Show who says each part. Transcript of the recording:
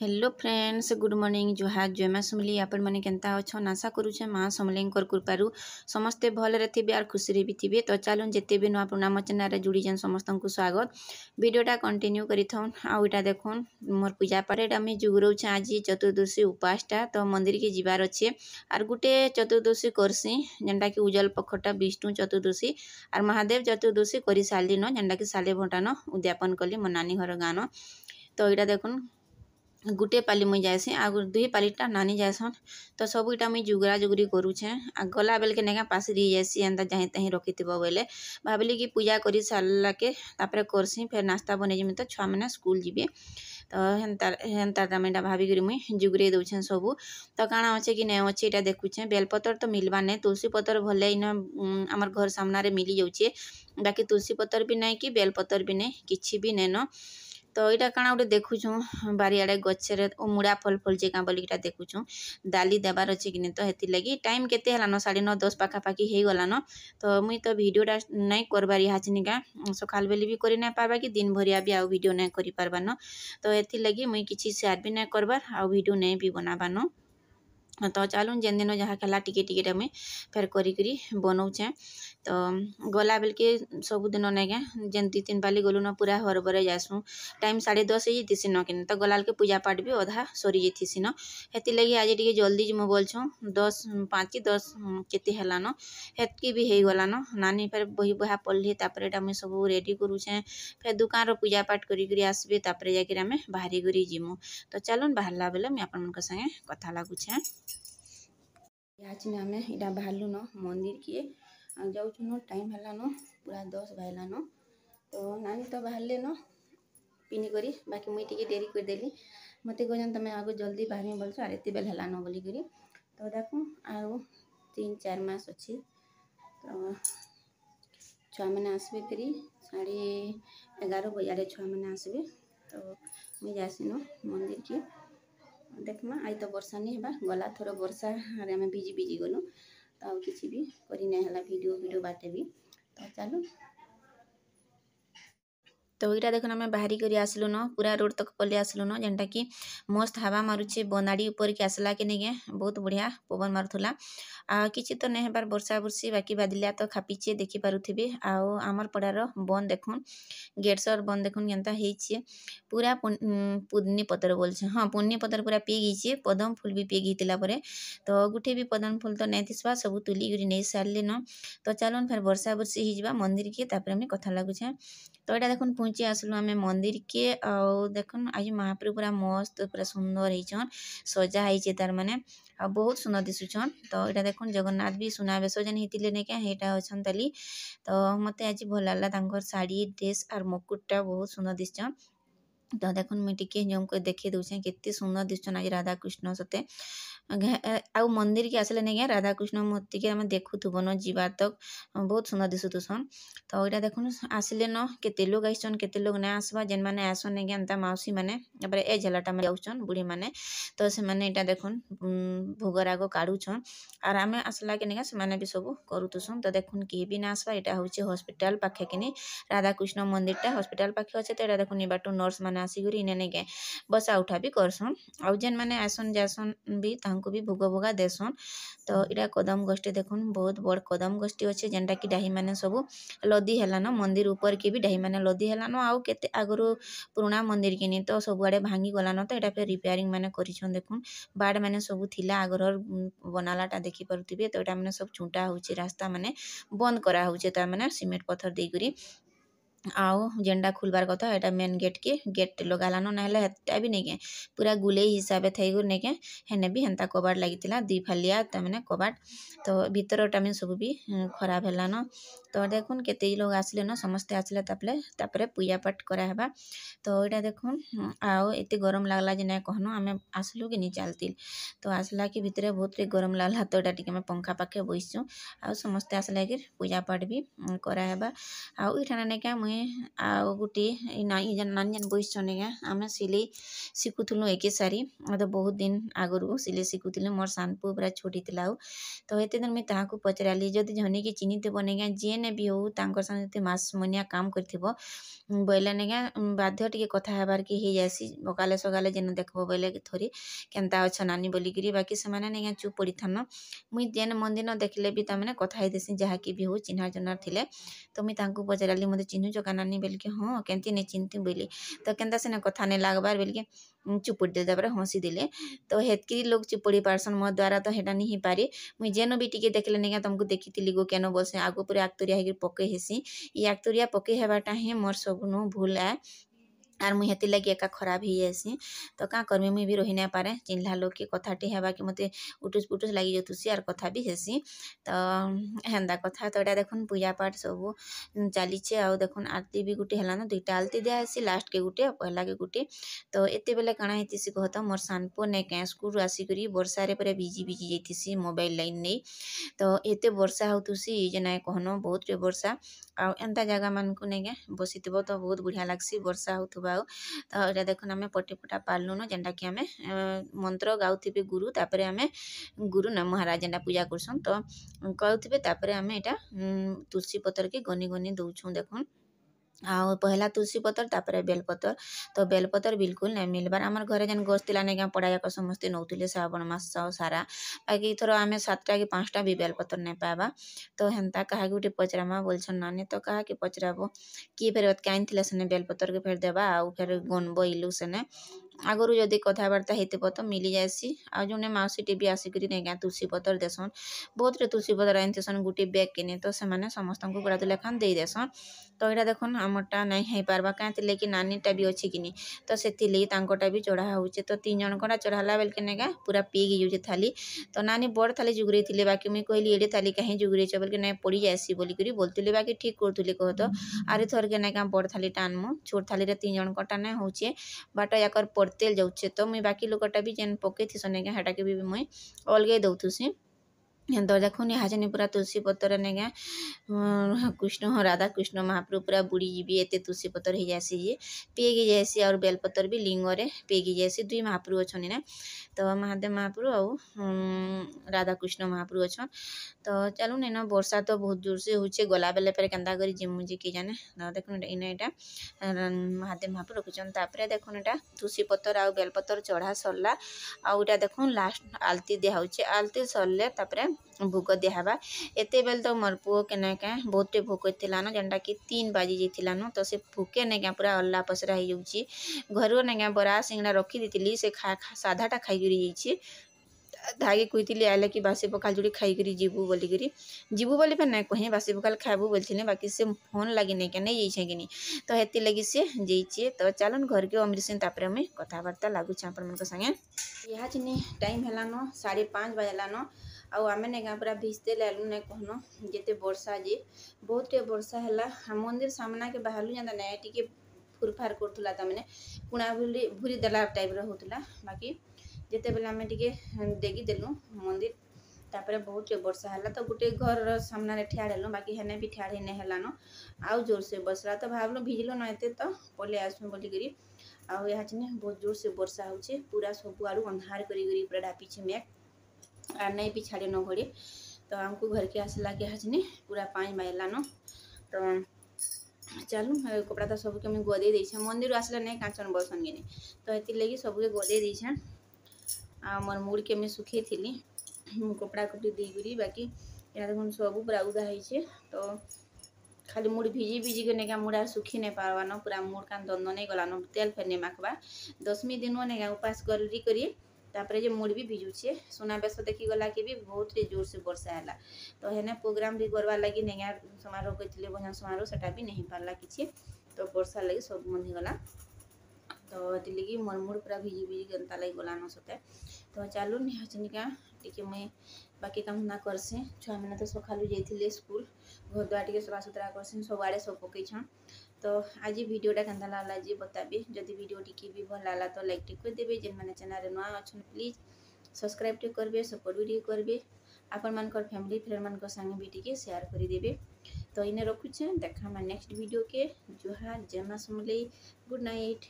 Speaker 1: Hello friends, good morning. जुहार जय माँ समली। आपण मैंने केंता अच्छन आशा करुचे माँ समलेंकर कृपारू समस्ते भलरे थिबे और खुशी भी थिबे। तो चलून जिते भी नुआ पुना मो चैनल रे जुड़ी जन समस्त को स्वागत। वीडियोटा कंटिन्यू करिथन। आउ इटा देखुन मोर पूजा पाठ एटा मी जुगरौछ आज चतुर्दशी उपासटा। तो मंदिर के जीवार अच्छे और गुटे चतुर्दशी करसी जेनटा कि उजल पखटा विष्णु चतुर्दशी और महादेव चतुर्दशी करी सारी न जेनटा कि साले भटान उद्यापन कली मो नानी घर गान। तो इटा देखुन गुटे पाली मुई जाएसी आ दुई पालीटा नानी जाएसन। तो सब इटा मुई जुगरा जुगरी करूछे आ गला बेल के नेगा पासरी जाएसी एंता जहीं तहीं रखिथिबो बोले भाबली कि पूजा करी सारला के तापरे करसी फिर नाश्ता बने जिमि तो छुआ मैंने स्कूल जीवे। तो हेन्ता तमेटा भाभी करी मुई जुगरे दउछे सबू। तो काଣା अच्छे कि नहीं अच्छे इटा देखुछे बेलपतर तो मिलवा नहीं तुलसी पतर भले इन आमर घर सामना रे मिली जाउछे बाकी तुलसी पतर भी नहीं कि बेलपतर भी नहीं किछि भी नहीं न। तो यहाँ काଣା गोटे देखुछु बारियाड़े गछरे मुड़ा फल फल जेका बोली इटा देखुछु दाली देवार अच्छे कि नहीं। तो हेती लगी टाइम केते हलान 9:30-10 पाखापाखि हो गलान। तो मुई तो वीडियोटा नहीं करबार हाचनिका सकाल बेली भी करी नहीं पारबा कि दिन भरिया भी आउ वीडियो नहीं करि पारबान। तो हेती लगी मुई किछि शेयर भी नहीं करबार आउ वीडियो नहीं भी बनाबान। तो चलून जेन दिन जहाँ खेला टिके टिके मुई फेर करी बनाऊे। तो गला बेल के सबुदिन नहीं जेन 2-3 पाली गलु न पूरा हरबरे जासु टाइम 10:30 हो जाती न कि तो गलाल के पूजा पाठ भी अधा सरी जाती न। हेती लगी आज टी जल्दी जिमु बोलछुँ 10:05-10 केते हेलान हेतकी भी हो गलान। नानी फेर बही बहा पढ़ली तापर एटा मुई सब रेडी करूछे फेर दुकान रो पूजा पाठ करी आसबे तापर जाके आमे बाहरी करी जिमु। तो चलून बाहरला बेले मुई आपन मन संगे कथा लागुछे। आज आमे इटा बाहरलु न मंदिर किए जाऊँ न टाइम हेलान पूरा 10 बाजलान। तो नानी तो बाहरले न पिनी करी बाकी मुई टिके डेरी करदेली मते कहन तमें आगो जल्दी बाहर बोलछ आर एते बेल हेलान बोली करी। तो देखो आउ 3-4 मास अच्छी तो छुआ मैंने आसबे फिर 11:30 बजे छुआ मैंने आसबे। तो मुई जासी न मंदिर की देखमा आई तो वर्षा नहीं है गला थोड़ा वर्षा आर आम भिजी गलु तो आउ किसी भी करी नहीं हला वीडियो बाटे भी। तो चलो तो इटा देखो आम बाहरी कर आसलु न पूरा रोड तक पलि आसलु न जेनटा कि मस्त हवा मारुचे बनाड़ी ऊपर के आसला के नहीं बहुत बढ़िया पवन मारुला किसी तो नहीं हबार वर्षा बुर्सी बाकी बादिलिया तो खापीचे देखी पारुथिबे। आउ आमर पड़ार बन देखुन गेट सर बन देखुन केनता हेइछे पूरा पुदनी पतर बोलछे हाँ पुदनी पतर पूरा पी गई पदम फूल भी पी गई परे। तो गुटे भी पदम फूल तो नहीं थिसबा सब तुली गुरी नहीं सारले न। तो चलन फिर वर्षा बुर्सी हिजबा मंदिर के तापर हमें कथा लागुछे। तो यहाँ देखुन पहुँची आसलु आम मंदिर के आउ देखुन आज महाप्रभु पूरा मस्त पूरा सुंदर होइछन सजा होइछे तार माने आ बहुत सुंदर दिसुछन। तो यहाँ देखुन जगन्नाथ भी सुनावेश जन हितिले ने क्या हेटा अछन तली। तो मते आज भल लागला तांकर साड़ी ड्रेस और मुकुटटा बहुत सुंदर दिसछन। तो देखुन मुई टिके जमको देखे दउछे केते सुंदर दिसछन आज राधा कृष्ण सते आउ मंदिर के आसले नहीं राधा कृष्ण मूर्ति के आम देखुथुब न जीवार तक बहुत सुंदर दिसुथुसन। तो यहाँ देखुन आसले न केते लोग आइछन केते लोग नहीं आसबा जेन माने आसन नहीं एंता मौसी माने ए झलाटा में जाउछन बुढ़ी माने। तो से माने इटा देखुन भोगराग काढ़ुछन और आम आसला के नहीं से भी सब करुथुसन। तो देखुन किए भी ना आसबा यहाँ हूँ हॉस्पिटल पाखे कि राधा कृष्ण मंदिरटा हॉस्पिटल पाखे अच्छे। तो यहाँ देखुन बाटू नर्स मैंने आसिक इने नहीं बसा उठा भी करसन आउ जेन मैंने आसन जासन भी तांको भी भोग भोगा देसन। तो इटा कदम गोष्ठी देखुन बहुत बड़ कदम गोष्ठी अच्छे जेनटा कि डाही मैंने सब लदी हेलान मंदिर ऊपर के भी डाही मैंने लदी हेलान आउ केते आगरू पुराना मंदिर किनी तो सबुआड़े भांगी गलान। तो यहाँ पे रिपेयरिंग मैंने करिछन देखुन बाड़ मैंने सब थिला आगर बनालाटा देखी पारुथिबे। तो यहाँ मैंने सब चुंटा होची रास्ता मैंने बंद करा होचे तार मैंने सीमेंट पत्थर देकरी आउ जेनटा खुलबार कथा एटा मेन गेट के गेट लगालान ना हेटा भी नहीं पूरा गुले हिसाब थे नहीं हेने भी हेन्ता कबाट लगी 2 फालिया तमें कबाट। तो भीतरटा में सब भी खराब हेलान। तो देखुन केते लोग आसले न समस्ते आसले तापरे पूजा पाठ कराबा। तो यहाँ देखुन आउ एत गरम लागला जे ना कहनो आम आसलु कि नहीं चलती। तो आसला कि भितर बहुत गरम लागला तो यहाँ टी पंखा पाखे बैसु आउ समस्ते आसला कि पूजा पाठ भी कराबा। आउ इठाने नहीं क्या मुई मुई आ गुटी नानी जन बसछन निका आम सिले शिखुलु एके सारी तो बहुत दिन आगु सिले शिखुली मोर सानपु पूरा छोटी थिला तो हेते दिन मुई ताहाकू पचराली जदि झनी के चिन्ही देबो निका जेने भी हो तांकर संगे मास मनिया काम करथिबो बोले निका बाध्य टिके कथा हेबार कि हे जासी बकाले सकाले जेन देखबो बोले कि थोड़ी केनता अछ नानी बोलिकिरी बाकी से निका चुप पड़ी थान मुई जेन मन दिन देखले भी तमने कथा ही देसी जहा कि भी हो चिन्हार जनार थिले तो मुई तांकू पचराली मते चिन्हु चका नानी बोल के हाँ केंती नहीं चिन्हती बोली तो केनता से कथा नहीं लागबार बोल के चुप पड़ी देले तापर हंसी देले तो हेतकी लोग चुप पड़ी पारसन मो द्वारा तो हेटा नहीं पारी मुई जेनो भी टिके देखले निका तुमको देखी गो केनो बोलसे आगो पूरे आक्तरिया हेगी पके हेसी ये आक्तरिया पके हेबाटा ही मोर सबनु भूल है आर मुई हेती लगी एका खराब ही जासी तो का करमी मुई भी रही ना पारे चिन्हला लोग के कथाटी हेबा कि मते उटुस पुटुस लगी जातुसी आर कथा भी हेसी तो हेंदा कथा तो एटा देखुन पूजा पाठ सब चलीचे आ देखुन आरती भी गुटे हलान दुईटा आरती दिया हेसी लास्ट के गुटे पहला के गुटे तो एते बेले काना हेतिसी कहत मोर सानपो ने के स्कूल आसिकरी वर्षा रे पूरा भिजी भिजी जातिसी मोबाइल लाइन नहीं तो एते वर्षा होतुसी जे ना कहनो बहुत रे वर्षा आ एंता जगह मान को नहीं बसीथबो तो बहुत बढ़िया लगसी वर्षा होथबा तो ये देखुन आम पटिपटा पार्लुन जेनटा कि आम मंत्र गाउथिबे गुरु तापर आम गुरु न महाराज जेनटा पूजा करसन तो कहउथिबे तापर आम एटा तुलसी पतर के गनी गनी दउछुं देखुन आ पहला तुलसी पतर तापर बेलपतर तो बेलपतर बिल्कुल नहीं मिलबार आमर घरे जेन गछ तिला नहीं पढ़ा जाक समस्ते नौथिले श्रावण मास सारा बाकी थोर आम 7टा कि 5टा भी बेलपतर नहीं पावा तो हेन्ता कहा गोटे पचरामा बोलछन नानी तो कहा कि पचराबो किए फेर काइन थिला सेने बेलपतर के फेर देबा आउ फेर गनबो इलु सेने आगरू जदि कथबार्ता होते तो मिली जासी आ जोने मौसी टी भी आसिक नहीं तुलसी पतर देसन बहुत रे तुलसी पतर आनतेसन गोटे बैग किने तो से समस्त को गुड़ा लेखान दे देसन तो यहाँ देखुन आमरटा नहीं हो पार्बा कहीं कि नानीटा भी अच्छी कि तो से भी चढ़ा होचे तो 3 जनकटा चढ़ाला बेल के नेगा पूरा पीग जाऊे थाली तो नानी बड़ थाली जुगरे थे बाकी मुझे कहली एडे थाली कहीं जुगरेच बोल के नहीं पड़ी जासी बोलिकी बोलती बाकी ठीक करूली कह तो आरे थर के ना बड़ थाली टानमु छोट थाली 3 जनकटा नहीं होचे बाट याकर पड़ते जाऊे तो मुई बाकी लोकटा भी जेन पके थी सनेगा हेटा के भी मुई अलगे दौथुसी तो देखुन यहाँ जन पूरा तुलसी पतर नेगा कृष्ण राधा कृष्ण महाप्रभु पूरा बुड़ी जीवी एत तुलसी पतर हो जासी जे पेगी जासी और बेलपतर भी लिंगरे पेगी जासी 2 महाप्रभु अच्छे ना तो महादेव महाप्रभु आउ राधा कृष्ण महाप्रभु अच्छा तो चलू नहीं ना वर्षा तो बहुत जोर से होचे गला बेले पर केन्दा करी जिमु जे के जाने देखुन इना एटा महादेव महाप्रभु रखुचन तापर देखुन एटा तुलसी पतर आउ बेलपतर चढ़ा सरला आउ एटा देखुन लास्ट आलती दिया होचे आलती सरले तापर भोग दिहबा एते बेल तो मोर पुओ के ना बहुत भोक थिलान जेनटा कि 3 बाजी जाइथिलान तो से भोके ना पूरा अल्ला पसरा हो जाउची घर ना बरा सिंगड़ा रखी दी से साधाटा खाईकरी जाइए धागे कहती आइले कि बासी पखाल जोड़ी खाईकरी जीबू बोलिकी जीबू बोली फिर ना कहीं बासी पखाल खाबू बोलते बाकी से फोन लगी नहीं क्या नहीं जाइए कि तो हेती लगी सी जाइए तो चलन घर के अमृत तापर मुझे कथबार्ता लगुच आपण संगे यहाँ चिनी टाइम है 5:30 बजलान आम ने पूरा भिजते लालू ना कहनो जिते वर्षा जे बहुत वर्षा है मंदिर सामना के बाहर जाता ना टी फुरफार करूला तमें पुणा भूरी देला टाइप होता बाकी जिते बेले आम टे देगी देलु मंदिर तापर बहुत वर्षा है तो गोटे घर सामने ठियाड़ हेलु बाकी हेने भी ठियाड़ ही नहीं हेलान आउ जोर से बसला तो भावलु भिजल न एते तो पलि आसमु बोलिकी आउ यहाँ बहुत जोर से वर्षा होचे पूरा सब आड़ू अंधार करी पूरा ढापीछे मेघ आर नहीं भी छाड़े न घड़ी तो आमको घर के आसला के हजनी पूरा 5 बजलान तो चलू कपड़ा तो सबके मुझे गदे देछे मंदिर आसला नहीं कांचन बसन कि तो ये लगी सबके गदे देछे आ मोर मुड़ के मुझे सुखे थी कपड़ा कपड़ी देकरी बाकी यहाँ देखो सब पूरा उदा है तो खाली मुड़ भिजी भिजी के नेगा मुड़ा सुखी नहीं पारवान पूरा मुड़ का दंद नहीं गलान तेल फेर नहीं माखबा 10वीं दिन नेगा उपास करी तापर जे मुड़ भी भिजुचे सुनाबेश देखी गला कि भी बहुत जोर से वर्षा है तो हेने प्रोग्राम भी करवा लगी नेगा समारोह कहते भजन समारोह सेटा भी नहीं पार्ला कि तो वर्षा लगी सब मंदी गला तो लगी मोर मुड़ पूरा भिजी भिजी गंता लगी गलान सते तो चलू निका टी मुई बाकी काम ना करसी छुआ मैंने तो सकालू जाइए स्कूल घर द्वार टे सफा सुतरा करसी सब आड़े सब पकईछन तो आज वीडियोटा केन्ता लागला जी बताबी जदि वीडियो टी भी भल लागला तो लाइक टिक कर देबे जेन माने चैनल नुआ अच्छन प्लीज सब्सक्राइब टिक करबे सपोर्ट भी करेंगे आपण मानकर फैमिली फ्रेंड मान संगे भी टी शेयर कर देबे तो इन्हें रखुचे देखा नेक्स्ट वीडियो के। जुहार जय मां समलेई। Good night.